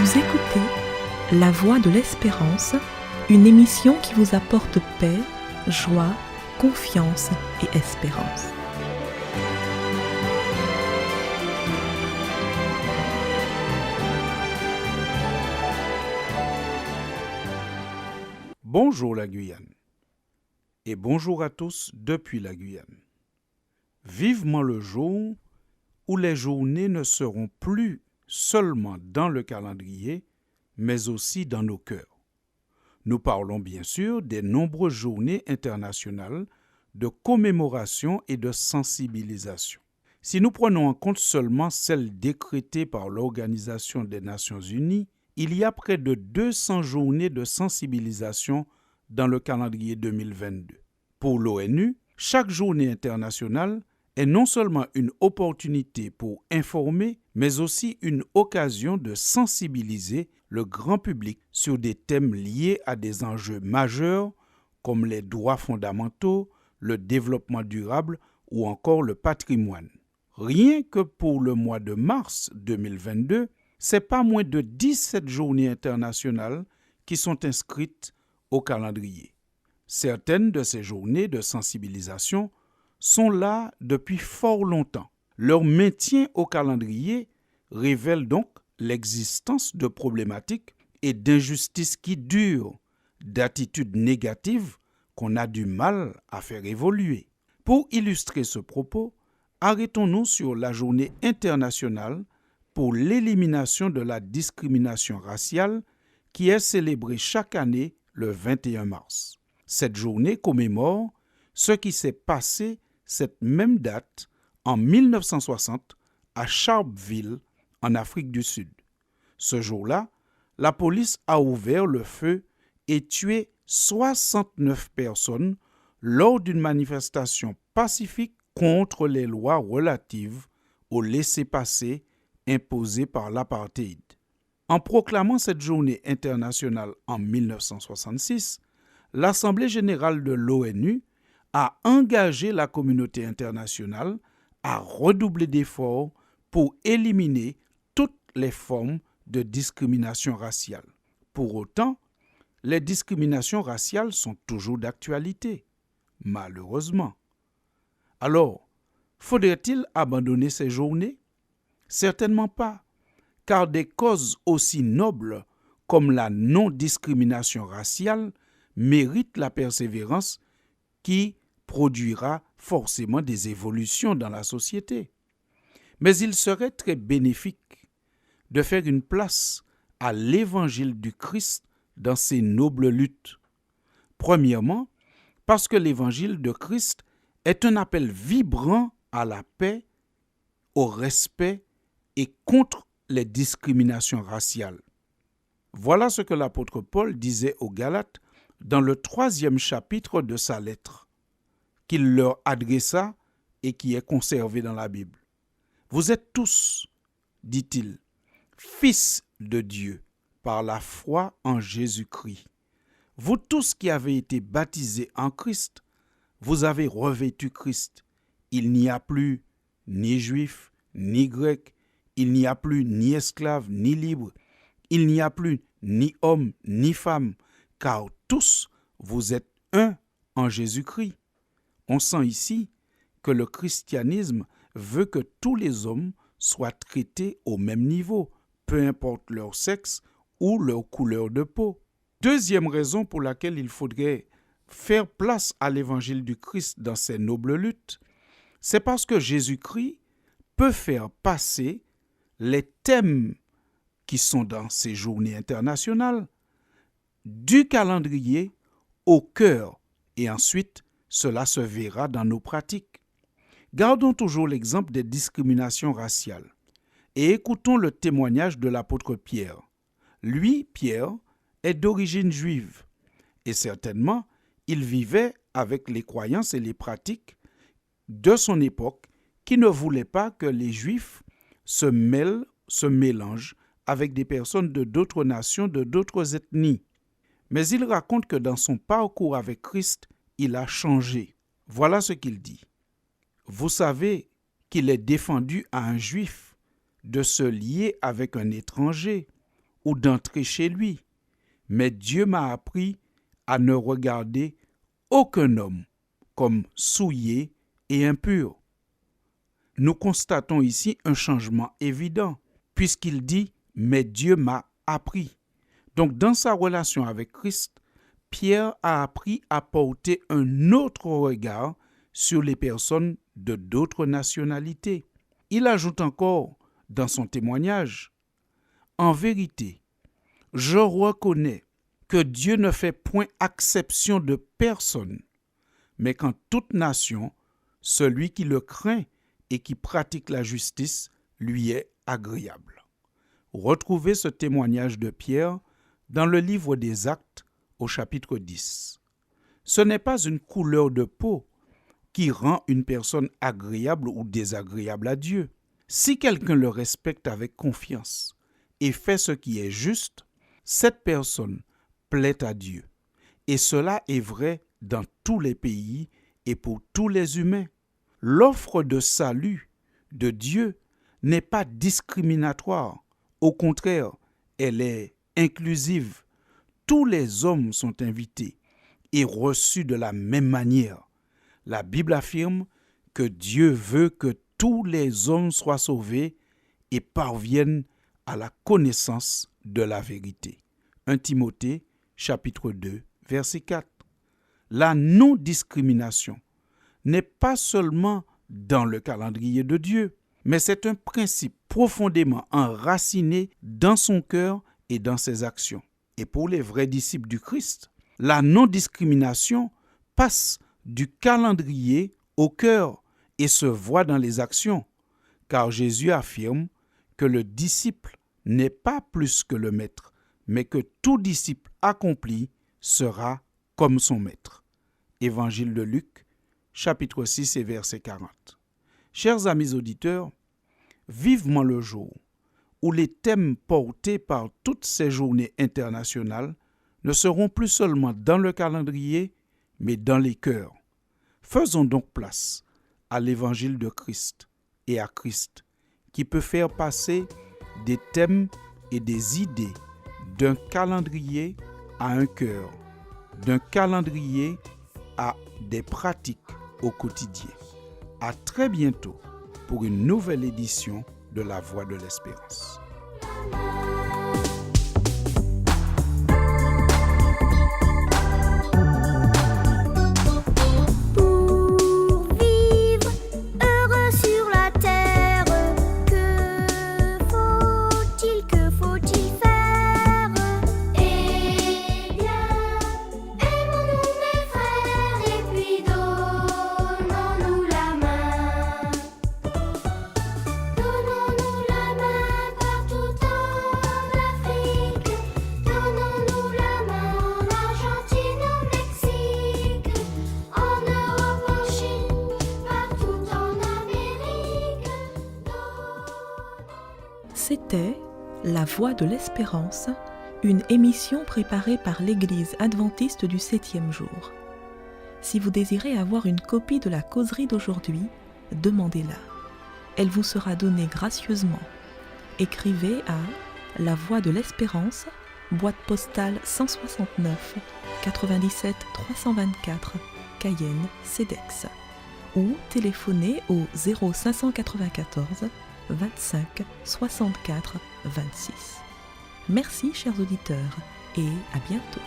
Vous écoutez La Voix de l'Espérance, une émission qui vous apporte paix, joie, confiance et espérance. Bonjour la Guyane et bonjour à tous depuis la Guyane. Vivement le jour où les journées ne seront plus seulement dans le calendrier, mais aussi dans nos cœurs. Nous parlons bien sûr des nombreuses journées internationales de commémoration et de sensibilisation. Si nous prenons en compte seulement celles décrétées par l'Organisation des Nations Unies, il y a près de 200 journées de sensibilisation dans le calendrier 2022. Pour l'ONU, chaque journée internationale est non seulement une opportunité pour informer, mais aussi une occasion de sensibiliser le grand public sur des thèmes liés à des enjeux majeurs comme les droits fondamentaux, le développement durable ou encore le patrimoine. Rien que pour le mois de mars 2022, c'est pas moins de 17 journées internationales qui sont inscrites au calendrier. Certaines de ces journées de sensibilisation sont là depuis fort longtemps. Leur maintien au calendrier révèle donc l'existence de problématiques et d'injustices qui durent, d'attitudes négatives qu'on a du mal à faire évoluer. Pour illustrer ce propos, arrêtons-nous sur la journée internationale pour l'élimination de la discrimination raciale qui est célébrée chaque année le 21 mars. Cette journée commémore ce qui s'est passé cette même date en 1960 à Sharpeville, en Afrique du Sud. Ce jour-là, la police a ouvert le feu et tué 69 personnes lors d'une manifestation pacifique contre les lois relatives au laissez-passer imposé par l'apartheid. En proclamant cette journée internationale en 1966, l'Assemblée générale de l'ONU a engagé la communauté internationale à redoubler d'efforts pour éliminer toutes les formes de discrimination raciale. Pour autant, les discriminations raciales sont toujours d'actualité, malheureusement. Alors, faudrait-il abandonner ces journées? Certainement pas, car des causes aussi nobles comme la non-discrimination raciale méritent la persévérance qui produira forcément des évolutions dans la société. Mais il serait très bénéfique de faire une place à l'évangile du Christ dans ces nobles luttes. Premièrement, parce que l'évangile de Christ est un appel vibrant à la paix, au respect et contre les discriminations raciales. Voilà ce que l'apôtre Paul disait aux Galates dans le 3e chapitre de sa lettre, qu'il leur adressa et qui est conservé dans la Bible. Vous êtes tous, dit-il, fils de Dieu par la foi en Jésus-Christ. Vous tous qui avez été baptisés en Christ, vous avez revêtu Christ. Il n'y a plus ni juif, ni grec, il n'y a plus ni esclave, ni libre, il n'y a plus ni homme, ni femme, car tous vous êtes un en Jésus-Christ. On sent ici que le christianisme veut que tous les hommes soient traités au même niveau, peu importe leur sexe ou leur couleur de peau. Deuxième raison pour laquelle il faudrait faire place à l'évangile du Christ dans ces nobles luttes, c'est parce que Jésus-Christ peut faire passer les thèmes qui sont dans ces journées internationales du calendrier au cœur et ensuite cela se verra dans nos pratiques. Gardons toujours l'exemple des discriminations raciales et écoutons le témoignage de l'apôtre Pierre. Lui, Pierre, est d'origine juive et certainement il vivait avec les croyances et les pratiques de son époque qui ne voulaient pas que les Juifs se mélangent avec des personnes de d'autres nations, de d'autres ethnies. Mais il raconte que dans son parcours avec Christ, il a changé. Voilà ce qu'il dit. Vous savez qu'il est défendu à un Juif de se lier avec un étranger ou d'entrer chez lui, mais Dieu m'a appris à ne regarder aucun homme comme souillé et impur. Nous constatons ici un changement évident, puisqu'il dit « mais Dieu m'a appris ». Donc dans sa relation avec Christ, Pierre a appris à porter un autre regard sur les personnes de d'autres nationalités. Il ajoute encore dans son témoignage, « En vérité, je reconnais que Dieu ne fait point exception de personne, mais qu'en toute nation, celui qui le craint et qui pratique la justice lui est agréable. » Retrouvez ce témoignage de Pierre dans le livre des Actes au chapitre 10. Ce n'est pas une couleur de peau qui rend une personne agréable ou désagréable à Dieu. Si quelqu'un le respecte avec confiance et fait ce qui est juste, cette personne plaît à Dieu. Et cela est vrai dans tous les pays et pour tous les humains. L'offre de salut de Dieu n'est pas discriminatoire. Au contraire, elle est inclusive. Tous les hommes sont invités et reçus de la même manière. La Bible affirme que Dieu veut que tous les hommes soient sauvés et parviennent à la connaissance de la vérité. 1 Timothée, chapitre 2, verset 4. La non-discrimination n'est pas seulement dans le calendrier de Dieu, mais c'est un principe profondément enraciné dans son cœur et dans ses actions. Et pour les vrais disciples du Christ, la non-discrimination passe du calendrier au cœur et se voit dans les actions, car Jésus affirme que le disciple n'est pas plus que le maître, mais que tout disciple accompli sera comme son maître. Évangile de Luc, chapitre 6 et verset 40. Chers amis auditeurs, vivement le jour où les thèmes portés par toutes ces journées internationales ne seront plus seulement dans le calendrier, mais dans les cœurs. Faisons donc place à l'évangile de Christ et à Christ, qui peut faire passer des thèmes et des idées d'un calendrier à un cœur, d'un calendrier à des pratiques au quotidien. À très bientôt pour une nouvelle édition de La Voix de l'Espérance. C'était La Voix de l'Espérance, une émission préparée par l'Église adventiste du 7e jour. Si vous désirez avoir une copie de la causerie d'aujourd'hui, demandez-la. Elle vous sera donnée gracieusement. Écrivez à La Voix de l'Espérance, boîte postale 169 97 324, Cayenne, CEDEX, ou téléphonez au 0594 25 64 26. Merci chers auditeurs et à bientôt.